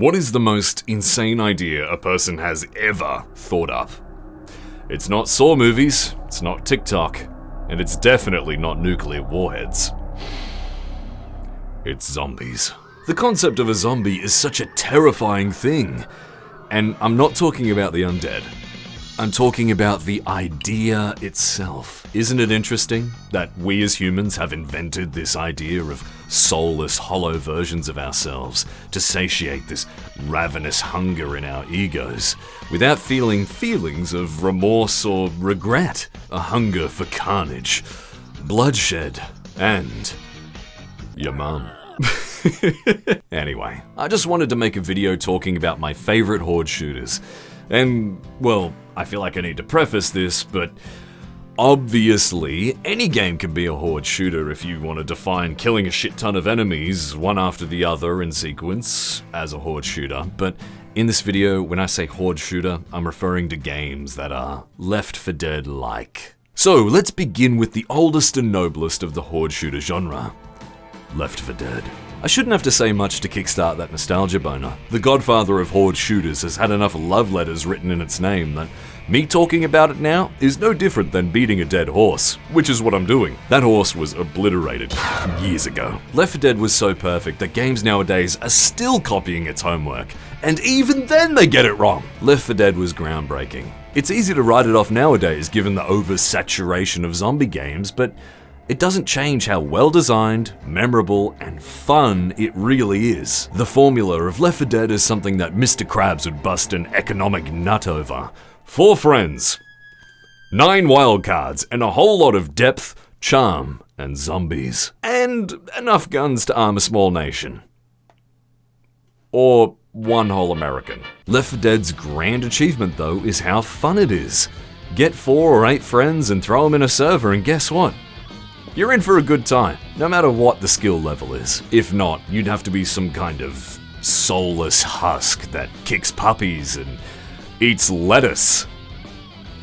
What is the most insane idea a person has ever thought up? It's not Saw movies, it's not TikTok, and it's definitely not nuclear warheads. It's zombies. The concept of a zombie is such a terrifying thing. And I'm not talking about the undead. I'm talking about the idea itself. Isn't it interesting that we as humans have invented this idea of soulless, hollow versions of ourselves to satiate this ravenous hunger in our egos without feeling feelings of remorse or regret, a hunger for carnage, bloodshed, and your mum. Anyway, I just wanted to make a video talking about my favorite horde shooters. And, well, I feel like I need to preface this, but obviously, any game can be a horde shooter if you want to define killing a shit ton of enemies, one after the other in sequence, as a horde shooter. But in this video, when I say horde shooter, I'm referring to games that are Left 4 Dead-like. So, let's begin with the oldest and noblest of the horde shooter genre. Left 4 Dead. I shouldn't have to say much to kickstart that nostalgia boner. The godfather of horde shooters has had enough love letters written in its name that me talking about it now is no different than beating a dead horse, which is what I'm doing. That horse was obliterated years ago. Left 4 Dead was so perfect that games nowadays are still copying its homework, and even then they get it wrong. Left 4 Dead was groundbreaking. It's easy to write it off nowadays given the oversaturation of zombie games, but it doesn't change how well-designed, memorable, and fun it really is. The formula of Left 4 Dead is something that Mr. Krabs would bust an economic nut over. 4 friends, 9 wildcards, and a whole lot of depth, charm, and zombies. And enough guns to arm a small nation. Or one whole American. Left 4 Dead's grand achievement, though, is how fun it is. Get 4 or 8 friends and throw them in a server, and guess what? You're in for a good time, no matter what the skill level is. If not, you'd have to be some kind of soulless husk that kicks puppies and eats lettuce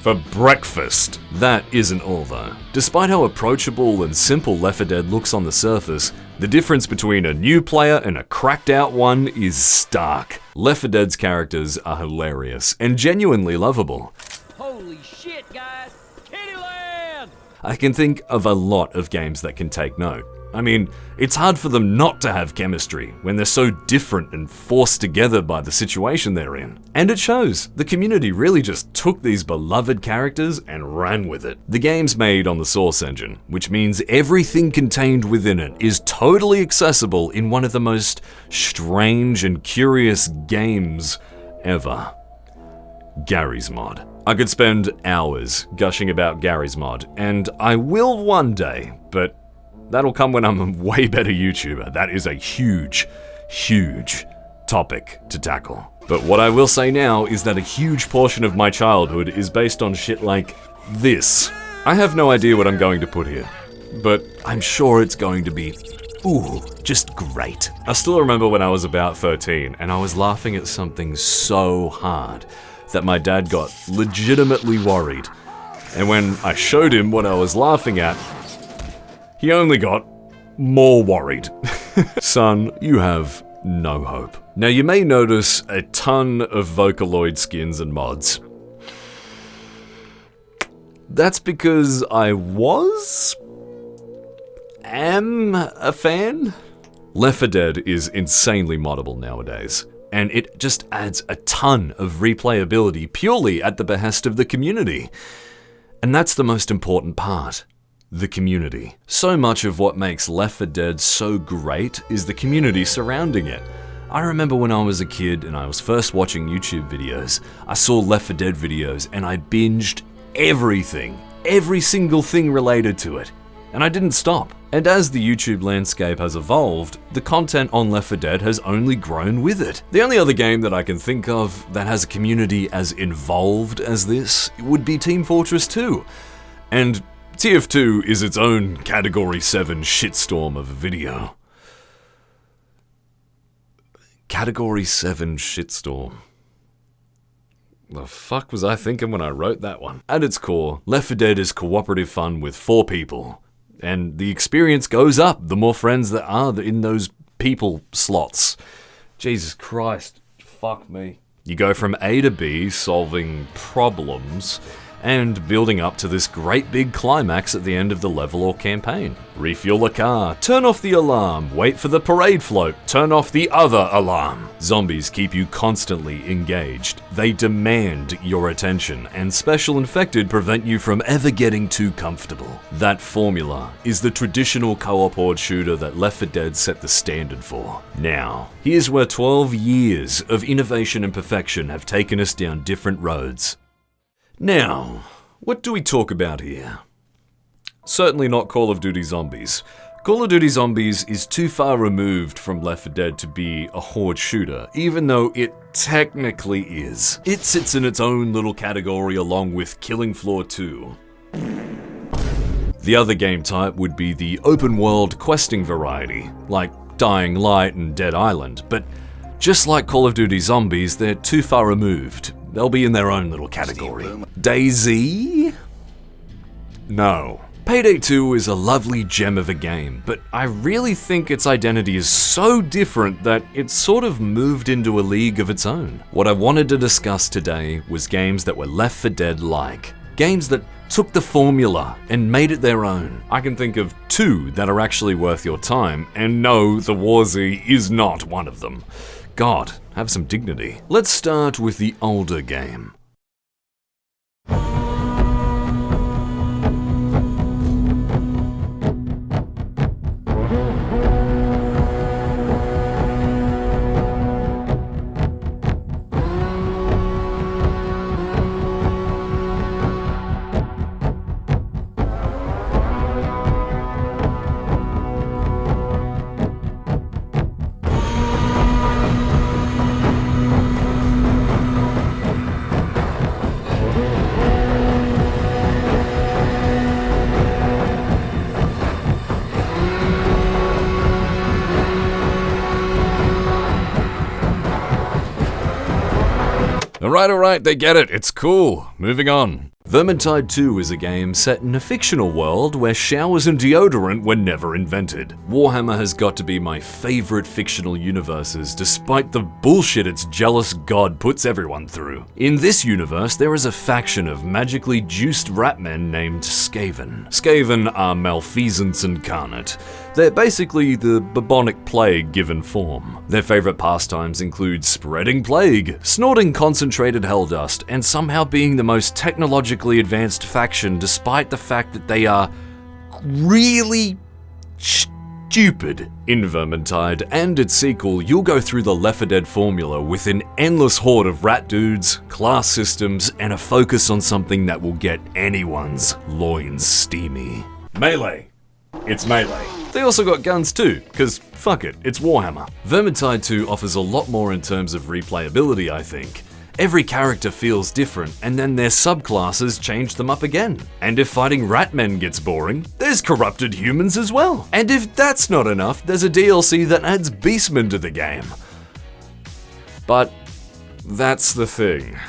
for breakfast. That isn't all though. Despite how approachable and simple Left 4 Dead looks on the surface, the difference between a new player and a cracked out one is stark. Left 4 Dead's characters are hilarious and genuinely lovable. Holy shit, guys! Kittyland! I can think of a lot of games that can take note. I mean, it's hard for them not to have chemistry when they're so different and forced together by the situation they're in. And it shows. The community really just took these beloved characters and ran with it. The game's made on the Source engine, which means everything contained within it is totally accessible in one of the most strange and curious games ever. Garry's Mod. I could spend hours gushing about Garry's Mod, and I will one day, but that'll come when I'm a way better YouTuber. That is a huge, huge topic to tackle. But what I will say now is that a huge portion of my childhood is based on shit like this. I have no idea what I'm going to put here, but I'm sure it's going to be, ooh, just great. I still remember when I was about 13 and I was laughing at something so hard that my dad got legitimately worried. And when I showed him what I was laughing at, he only got more worried. Son, you have no hope. Now you may notice a ton of Vocaloid skins and mods. That's because I am a fan. Left 4 Dead is insanely moddable nowadays, and it just adds a ton of replayability purely at the behest of the community. And that's the most important part. The community. So much of what makes Left 4 Dead so great is the community surrounding it. I remember when I was a kid and I was first watching YouTube videos, I saw Left 4 Dead videos and I binged everything, every single thing related to it. And I didn't stop. And as the YouTube landscape has evolved, the content on Left 4 Dead has only grown with it. The only other game that I can think of that has a community as involved as this would be Team Fortress 2. And TF2 is its own Category 7 shitstorm of a video. Category 7 shitstorm. The fuck was I thinking when I wrote that one? At its core, Left 4 Dead is cooperative fun with 4 people. And the experience goes up the more friends there are in those people slots. Jesus Christ. fuck me. You go from A to B, solving problems, and building up to this great big climax at the end of the level or campaign. Refuel a car, turn off the alarm, wait for the parade float, turn off the other alarm. Zombies keep you constantly engaged. They demand your attention, and Special Infected prevent you from ever getting too comfortable. That formula is the traditional co-op horde shooter that Left 4 Dead set the standard for. Now, here's where 12 years of innovation and perfection have taken us down different roads. Now, what do we talk about here? Certainly not Call of Duty Zombies. Call of Duty Zombies is too far removed from Left 4 Dead to be a horde shooter, even though it technically is. It sits in its own little category along with Killing Floor 2. The other game type would be the open world questing variety, like Dying Light and Dead Island, but just like Call of Duty Zombies, they're too far removed. They'll be in their own little category. DayZ? No. Payday 2 is a lovely gem of a game, but I really think its identity is so different that it's sort of moved into a league of its own. What I wanted to discuss today was games that were Left 4 Dead-like. Games that took the formula and made it their own. I can think of 2 that are actually worth your time, and no, the War Z is not one of them. God, have some dignity. Let's start with the older game. Alright, they get it, it's cool. Moving on. Vermintide 2 is a game set in a fictional world where showers and deodorant were never invented. Warhammer has got to be my favorite fictional universes, despite the bullshit its jealous god puts everyone through. In this universe, there is a faction of magically juiced ratmen named Skaven. Skaven are malfeasance incarnate. They're basically the bubonic plague given form. Their favorite pastimes include spreading plague, snorting concentrated hell dust, and somehow being the most technologically advanced faction despite the fact that they are really stupid. In Vermintide and its sequel, you'll go through the Left 4 Dead formula with an endless horde of rat dudes, class systems, and a focus on something that will get anyone's loins steamy. Melee. It's melee. They also got guns too, cause fuck it, it's Warhammer. Vermintide 2 offers a lot more in terms of replayability, I think. Every character feels different, and then their subclasses change them up again. And if fighting ratmen gets boring, there's corrupted humans as well. And if that's not enough, there's a DLC that adds beastmen to the game. But that's the thing.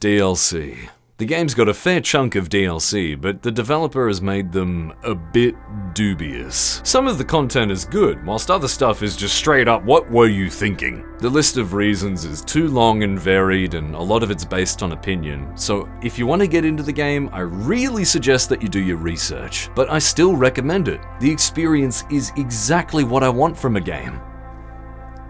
DLC. The game's got a fair chunk of DLC, but the developer has made them a bit dubious. Some of the content is good, whilst other stuff is just straight up, what were you thinking? The list of reasons is too long and varied, and a lot of it's based on opinion, so if you want to get into the game, I really suggest that you do your research. But I still recommend it. The experience is exactly what I want from a game.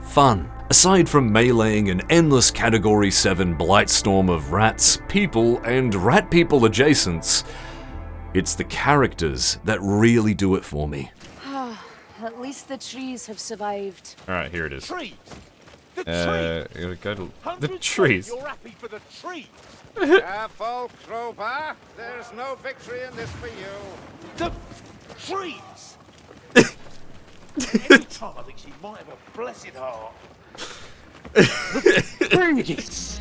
Fun. Aside from meleeing an endless Category 7 blight storm of rats, people, and rat people adjacents, it's the characters that really do it for me. At least the trees have survived. Alright, here it is. Trees. The trees. Go to the Hundreds trees. You're happy for the trees. Careful, Crowbar. There's no victory in this for you. The trees. Any time I think she might have a blessed heart.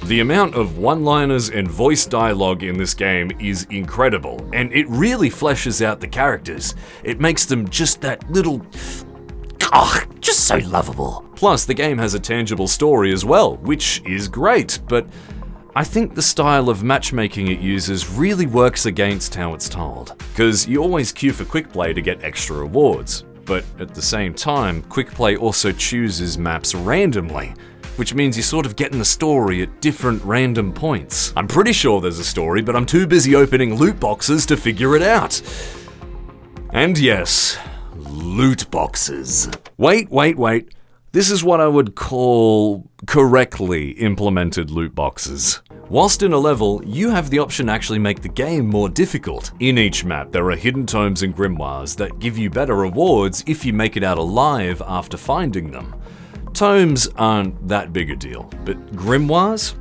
The amount of one-liners and voice dialogue in this game is incredible, and it really fleshes out the characters. It makes them just that little... just so lovable. Plus, the game has a tangible story as well, which is great, but I think the style of matchmaking it uses really works against how it's told. Because you always queue for quick play to get extra rewards, but at the same time, quick play also chooses maps randomly. which means you're sort of getting the story at different random points. I'm pretty sure there's a story, but I'm too busy opening loot boxes to figure it out. And yes, loot boxes. Wait. This is what I would call correctly implemented loot boxes. Whilst in a level, you have the option to actually make the game more difficult. In each map, there are hidden tomes and grimoires that give you better rewards if you make it out alive after finding them. Tomes aren't that big a deal, but grimoires?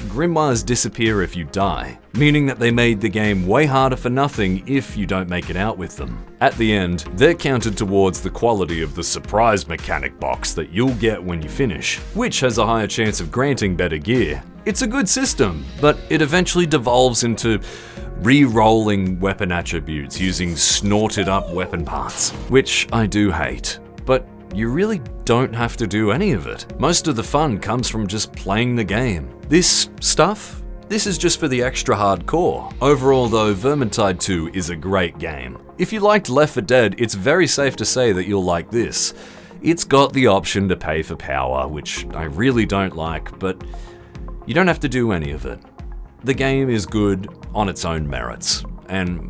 Grimoires disappear if you die, meaning that they made the game way harder for nothing if you don't make it out with them. At the end, they're counted towards the quality of the surprise mechanic box that you'll get when you finish, which has a higher chance of granting better gear. It's a good system, but it eventually devolves into re-rolling weapon attributes using snorted up weapon parts, which I do hate. But you really don't have to do any of it. Most of the fun comes from just playing the game. This stuff? This is just for the extra hardcore. Overall though, Vermintide 2 is a great game. If you liked Left 4 Dead, it's very safe to say that you'll like this. It's got the option to pay for power, which I really don't like, but you don't have to do any of it. The game is good on its own merits, and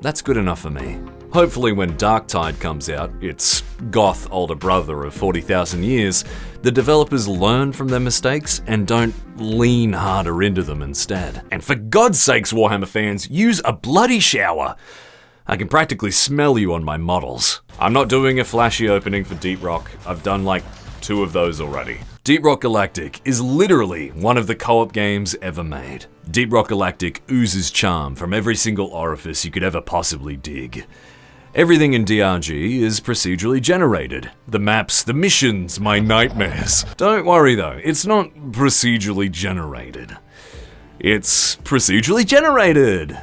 that's good enough for me. Hopefully when Darktide comes out, its goth older brother of 40,000 years, the developers learn from their mistakes and don't lean harder into them instead. And for God's sakes, Warhammer fans, use a bloody shower! I can practically smell you on my models. I'm not doing a flashy opening for Deep Rock. I've done like 2 of those already. Deep Rock Galactic is literally one of the co-op games ever made. Deep Rock Galactic oozes charm from every single orifice you could ever possibly dig. Everything in DRG is procedurally generated. The maps, the missions, my nightmares. Don't worry though, it's not procedurally generated. It's procedurally generated.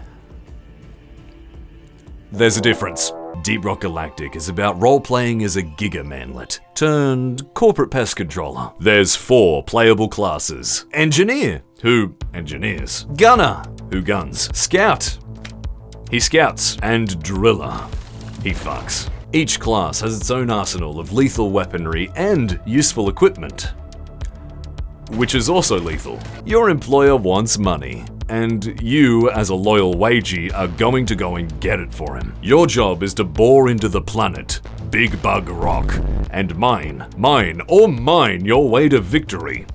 There's a difference. Deep Rock Galactic is about role-playing as a giga-manlet turned corporate pest controller. There's 4 playable classes. Engineer, who engineers. Gunner, who guns. Scout, he scouts. And Driller, he fucks. Each class has its own arsenal of lethal weaponry and useful equipment, which is also lethal. Your employer wants money, and you, as a loyal wagey, are going to go and get it for him. Your job is to bore into the planet, Big Bug Rock, and mine your way to victory.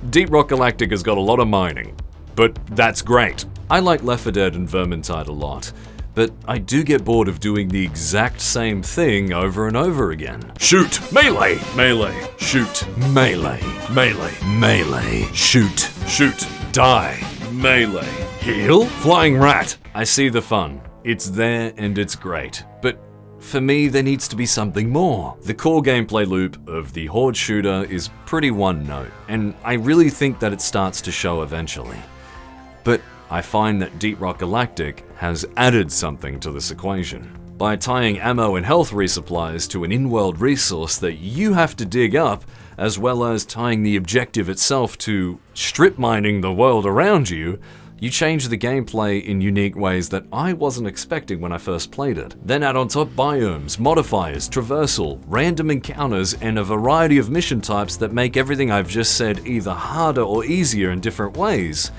Deep Rock Galactic has got a lot of mining, but that's great. I like Left 4 Dead and Vermintide a lot, but I do get bored of doing the exact same thing over and over again. Shoot, melee, melee, shoot, melee, melee, melee, shoot, shoot, die, melee, heal, flying rat. I see the fun. It's there and it's great, but for me, there needs to be something more. The core gameplay loop of the Horde shooter is pretty one note, and I really think that it starts to show eventually. But I find that Deep Rock Galactic has added something to this equation. By tying ammo and health resupplies to an in-world resource that you have to dig up, as well as tying the objective itself to strip mining the world around you, you change the gameplay in unique ways that I wasn't expecting when I first played it. Then add on top biomes, modifiers, traversal, random encounters, and a variety of mission types that make everything I've just said either harder or easier in different ways.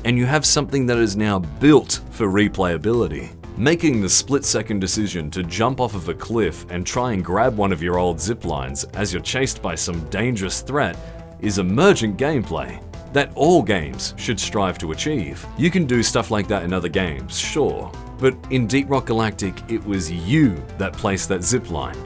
And you have something that is now built for replayability. Making the split-second decision to jump off of a cliff and try and grab one of your old zip lines as you're chased by some dangerous threat is emergent gameplay that all games should strive to achieve. You can do stuff like that in other games, sure, but in Deep Rock Galactic, it was you that placed that zip line.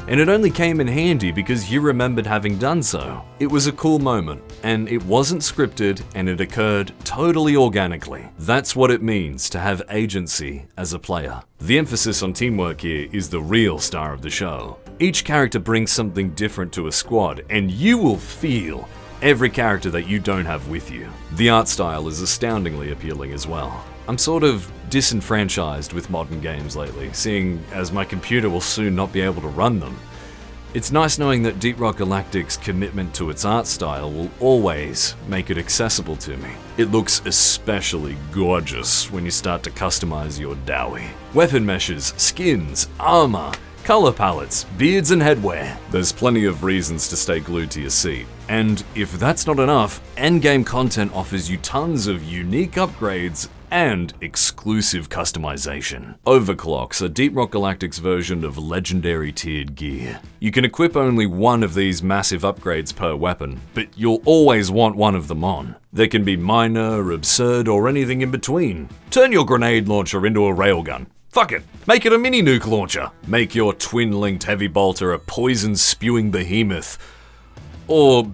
And it only came in handy because you remembered having done so. It was a cool moment, and it wasn't scripted, and it occurred totally organically. That's what it means to have agency as a player. The emphasis on teamwork here is the real star of the show. Each character brings something different to a squad, and you will feel every character that you don't have with you. The art style is astoundingly appealing as well. I'm sort of disenfranchised with modern games lately, seeing as my computer will soon not be able to run them. It's nice knowing that Deep Rock Galactic's commitment to its art style will always make it accessible to me. It looks especially gorgeous when you start to customize your Dowie. Weapon meshes, skins, armor, color palettes, beards and headwear. There's plenty of reasons to stay glued to your seat. And if that's not enough, endgame content offers you tons of unique upgrades and exclusive customization. Overclocks are Deep Rock Galactic's version of legendary tiered gear. You can equip only one of these massive upgrades per weapon, but you'll always want one of them on. They can be minor, absurd, or anything in between. Turn your grenade launcher into a railgun. Fuck it, make it a mini nuke launcher. Make your twin-linked heavy bolter a poison-spewing behemoth. Or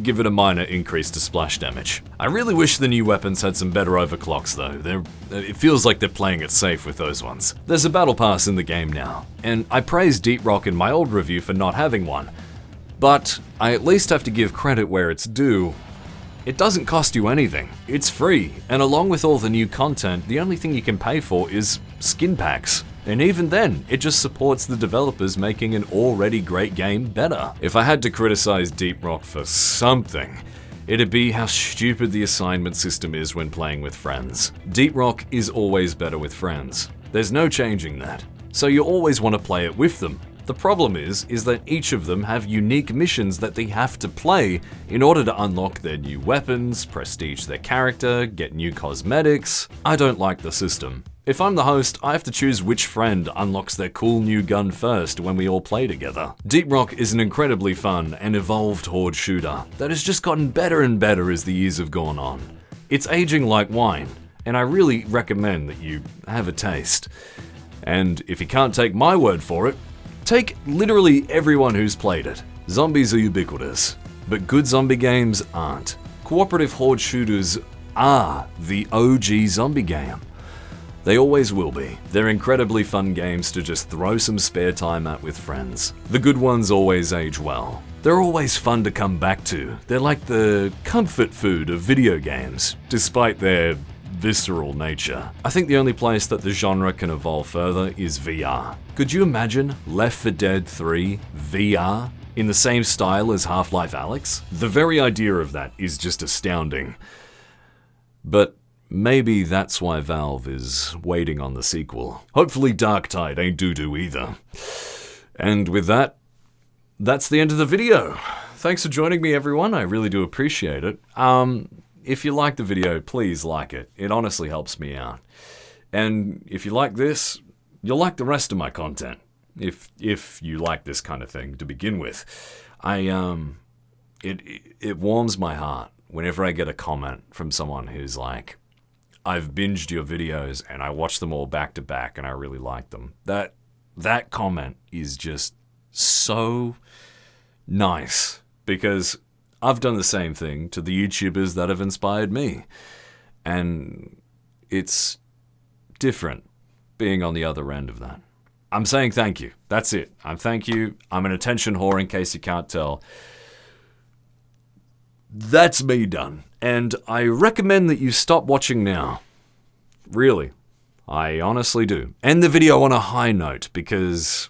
give it a minor increase to splash damage. I really wish the new weapons had some better overclocks though. It feels like they're playing it safe with those ones. There's a battle pass in the game now, and I praised Deep Rock in my old review for not having one. But I at least have to give credit where it's due. It doesn't cost you anything. It's free, and along with all the new content, the only thing you can pay for is skin packs. And even then, it just supports the developers making an already great game better. If I had to criticize Deep Rock for something, it'd be how stupid the assignment system is when playing with friends. Deep Rock is always better with friends. There's no changing that. So you always want to play it with them. The problem is that each of them have unique missions that they have to play in order to unlock their new weapons, prestige their character, get new cosmetics. I don't like the system. If I'm the host, I have to choose which friend unlocks their cool new gun first when we all play together. Deep Rock is an incredibly fun and evolved horde shooter that has just gotten better and better as the years have gone on. It's aging like wine, and I really recommend that you have a taste. And if you can't take my word for it, take literally everyone who's played it. Zombies are ubiquitous, but good zombie games aren't. Cooperative horde shooters are the OG zombie game. They always will be. They're incredibly fun games to just throw some spare time at with friends. The good ones always age well. They're always fun to come back to. They're like the comfort food of video games, despite their visceral nature. I think the only place that the genre can evolve further is VR. Could you imagine Left 4 Dead 3 VR in the same style as Half-Life Alyx? The very idea of that is just astounding. But maybe that's why Valve is waiting on the sequel. Hopefully Darktide ain't doo-doo either. And with that, that's the end of the video. Thanks for joining me, everyone. I really do appreciate it. If you like the video, please like it. It honestly helps me out. And if you like this, you'll like the rest of my content. If you like this kind of thing to begin with. It warms my heart whenever I get a comment from someone who's like, I've binged your videos and I watched them all back to back and I really like them. That comment is just so nice, because I've done the same thing to the YouTubers that have inspired me. And it's different being on the other end of that. I'm saying thank you. That's it. Thank you. I'm an attention whore in case you can't tell. That's me done. And I recommend that you stop watching now. Really. I honestly do. End the video on a high note, because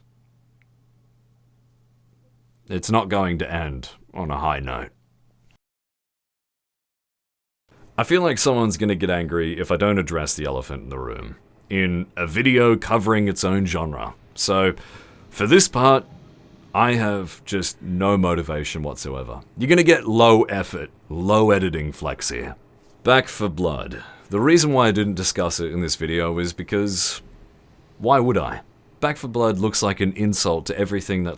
it's not going to end on a high note. I feel like someone's gonna get angry if I don't address the elephant in the room in a video covering its own genre. So, for this part, I have just no motivation whatsoever. You're gonna get low effort, low editing flex here. Back 4 Blood. The reason why I didn't discuss it in this video is because, why would I? Back 4 Blood looks like an insult to everything that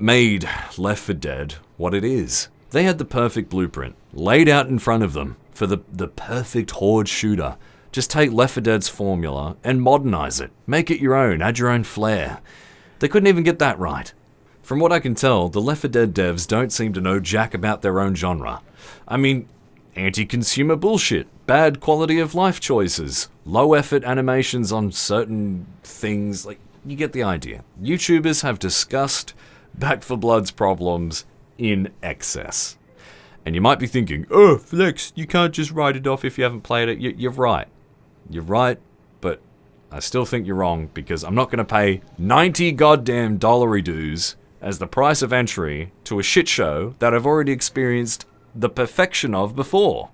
made Left 4 Dead what it is. They had the perfect blueprint laid out in front of them for the perfect horde shooter. Just take Left 4 Dead's formula and modernize it. Make it your own, add your own flair. They couldn't even get that right. From what I can tell, the Left 4 Dead devs don't seem to know jack about their own genre. I mean, anti-consumer bullshit, bad quality of life choices, low effort animations on certain things, like, you get the idea. YouTubers have discussed Back 4 Blood's problems in excess. And you might be thinking, oh, Flex, you can't just write it off if you haven't played it. You're right. You're right, but I still think you're wrong, because I'm not going to pay 90 goddamn dollary dues as the price of entry to a shit show that I've already experienced the perfection of before.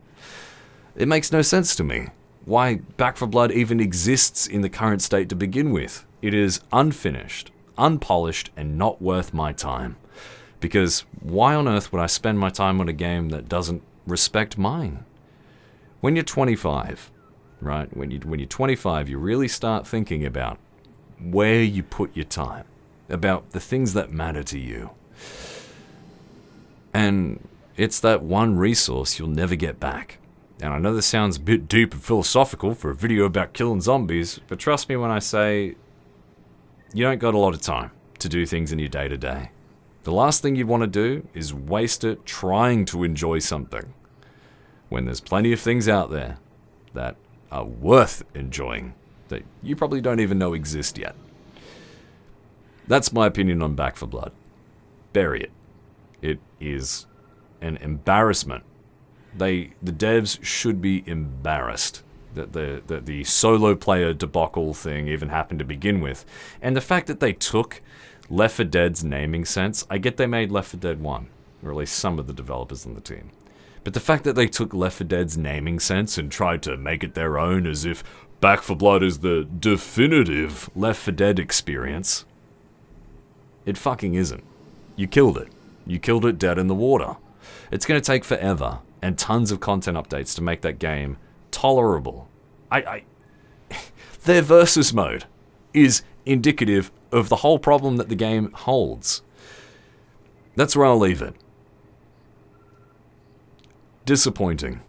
It makes no sense to me why Back 4 Blood even exists in the current state to begin with. It is unfinished, unpolished, and not worth my time. Because why on earth would I spend my time on a game that doesn't respect mine? When you're 25, right? When you're 25, you really start thinking about where you put your time, about the things that matter to you. And it's that one resource you'll never get back. And I know this sounds a bit deep and philosophical for a video about killing zombies, but trust me when I say you don't got a lot of time to do things in your day-to-day. The last thing you want to do is waste it trying to enjoy something, when there's plenty of things out there that are worth enjoying that you probably don't even know exist yet. That's my opinion on Back 4 Blood. Bury it. It is an embarrassment. The devs should be embarrassed that the solo player debacle thing even happened to begin with. And the fact that they took Left 4 Dead's naming sense, I get they made Left 4 Dead 1, or at least some of the developers on the team. But the fact that they took Left 4 Dead's naming sense and tried to make it their own as if Back 4 Blood is the definitive Left 4 Dead experience, it fucking isn't. You killed it. You killed it dead in the water. It's going to take forever and tons of content updates to make that game tolerable. Their versus mode is indicative of the whole problem that the game holds. That's where I'll leave it. Disappointing.